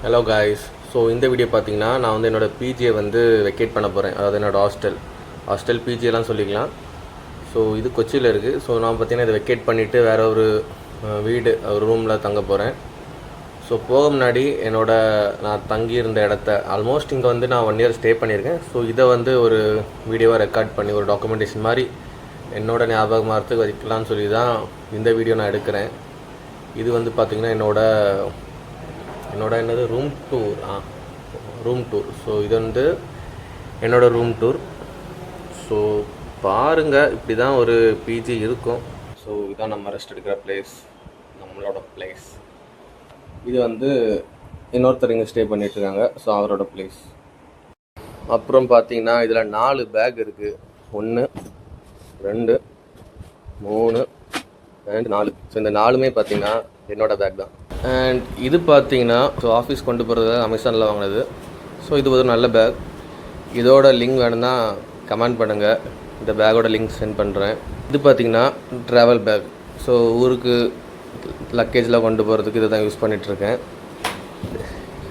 Hello guys. So இந்த video பார்த்தீங்கன்னா நான் வந்து என்னோடய பிஜியை வந்து வெக்கேட் பண்ண போகிறேன். அதாவது என்னோடய ஹாஸ்டல் பிஜியெல்லாம் சொல்லிக்கலாம். ஸோ இது கொச்சியில் இருக்குது. ஸோ நான் பார்த்தீங்கன்னா இதை வெக்கேட் பண்ணிவிட்டு வேறு ஒரு வீடு ஒரு ரூமில் தங்க போகிறேன். ஸோ போக முன்னாடி நான் தங்கியிருந்த இடத்த ஆல்மோஸ்ட் இங்கே வந்து நான் 1 இயர் ஸ்டே பண்ணியிருக்கேன். ஸோ இதை வந்து ஒரு வீடியோவாக ரெக்கார்ட் பண்ணி ஒரு டாக்குமெண்டேஷன் மாதிரி என்னோடய ஞாபகமாகறதுக்கு வைக்கலான்னு சொல்லி தான் இந்த வீடியோ நான் எடுக்கிறேன். இது வந்து பார்த்திங்கன்னா என்னோட ரூம் டூர். ஸோ இது வந்து என்னோடய ரூம் டூர். ஸோ பாருங்கள், இப்படி தான் ஒரு பிஜி இருக்கும். ஸோ இதான் நம்ம ரெஸ்ட் எடுக்கிற பிளேஸ், நம்மளோட பிளேஸ். இது வந்து இன்னொருத்தர் இங்கே ஸ்டே பண்ணிகிட்ருக்காங்க. ஸோ அவரோட பிளேஸ். அப்புறம் பார்த்தீங்கன்னா இதில் 4 பேக் இருக்குது. 1 2 3 அண்ட் 4. ஸோ இந்த 4மே பார்த்தீங்கன்னா என்னோடய பேக் தான். அண்ட் இது பார்த்தீங்கன்னா ஸோ ஆஃபீஸ் கொண்டு போகிறது அமேசானில் வாங்கினது. ஸோ இது ஒரு நல்ல பேக். இதோட லிங்க் வேணும்னா கமெண்ட் பண்ணுங்கள், இந்த பேக்கோட லிங்க் சென்ட் பண்ணுறேன். இது பார்த்திங்கன்னா ட்ராவல் பேக். ஸோ ஊருக்கு லக்கேஜில் கொண்டு போகிறதுக்கு இதை தான் யூஸ் பண்ணிகிட்ருக்கேன்.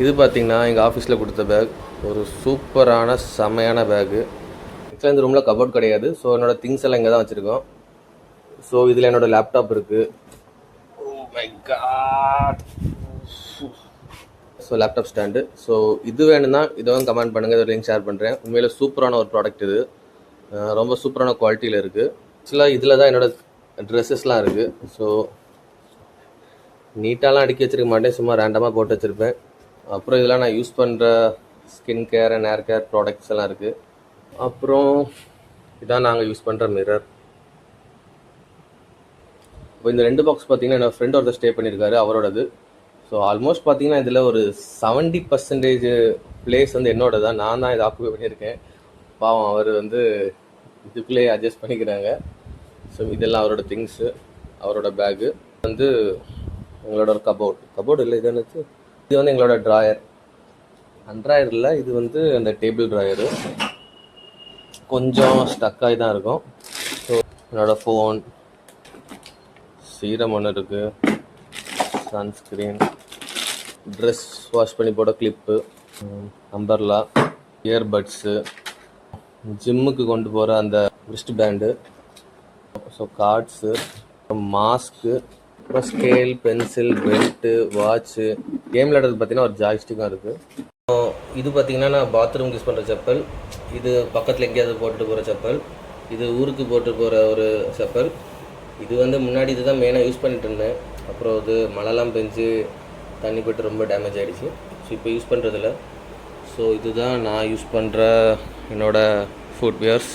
இது பார்த்திங்கன்னா எங்கள் ஆஃபீஸில் கொடுத்த பேக். ஒரு சூப்பரான செமையான பேக்கு. ஆக்சுவலாக இந்த ரூமில் கபோர்ட் கிடையாது. ஸோ என்னோடய திங்ஸ் எல்லாம் இங்கே தான் வச்சுருக்கோம். ஸோ இதில் என்னோடய லேப்டாப் இருக்குது. My god. So laptop stand. So இது வேணும்னா இதுவும் கமெண்ட் பண்ணுங்கள், இதோட லிங்க் ஷேர் பண்ணுறேன். உண்மையில் சூப்பரான ஒரு ப்ராடக்ட் இது. ரொம்ப சூப்பரான குவாலிட்டியில் இருக்குது. ஆக்சுவலாக இதில் தான் என்னோடய ட்ரெஸ்ஸஸ்லாம் இருக்குது. ஸோ நீட்டாலாம் அடுக்கி வச்சுருக்க மாட்டேன், சும்மா ரேண்டமாக போட்டு வச்சுருப்பேன். அப்புறம் இதெல்லாம் நான் யூஸ் பண்ணுற skin care and hair care products எல்லாம் இருக்குது. அப்புறம் இதான் நாங்கள் யூஸ் பண்ணுற மிரர். இப்போ இந்த 2 பாக்ஸ் பார்த்தீங்கன்னா என்னோடய ஃப்ரெண்ட் ஒருத்தர் ஸ்டே பண்ணியிருக்காரு, அவரோடது. ஸோ ஆல்மோஸ்ட் பார்த்தீங்கன்னா இதில் ஒரு 70% பிளேஸ் வந்து என்னோட தான். நான் தான் இதை ஆக்குபை பண்ணியிருக்கேன். பாவம், அவர் வந்து இதுக்குள்ளேயே அட்ஜஸ்ட் பண்ணிக்கிறாங்க. ஸோ இதெல்லாம் அவரோட திங்ஸு, அவரோட பேகு. வந்து எங்களோட ஒரு கபோர்டு இல்லை, இது என்னது, இது வந்து எங்களோட ட்ராயர். அண்ட்ராயர் இல்லை, இது வந்து அந்த டேபிள் ட்ராயரு. கொஞ்சம் ஸ்டக்காகி தான் இருக்கும். ஸோ என்னோடய ஃபோன், சீரம் ஒன்று இருக்குது, சன்ஸ்க்ரீன், ட்ரெஸ் வாஷ் பண்ணி போட கிளிப்பு, அம்பர்லா, இயர்பட்ஸு, ஜிம்முக்கு கொண்டு போகிற அந்த wrist band, so cards, mask, அப்புறம் scale, pencil, belt, watch. Game விளையாடுறது பார்த்தீங்கன்னா ஒரு ஜாய்ஸ்டிக்காக இருக்குது. இது பார்த்தீங்கன்னா நான் பாத்ரூம் யூஸ் பண்ணுற செப்பல். இது பக்கத்தில் எங்கேயாவது போட்டுட்டு போகிற செப்பல். இது ஊருக்கு போட்டு போகிற ஒரு செப்பல். இது வந்து முன்னாடி இது தான் மெயினாக யூஸ் பண்ணிட்டு இருந்தேன். அப்புறம் இது மழைலாம் பெஞ்சு தண்ணி போய்ட்டு ரொம்ப டேமேஜ் ஆகிடுச்சு. ஸோ இப்போ யூஸ் பண்ணுறதில்ல. ஸோ இதுதான் நான் யூஸ் பண்ணுற என்னோடய ஃபுட்வேர்ஸ்.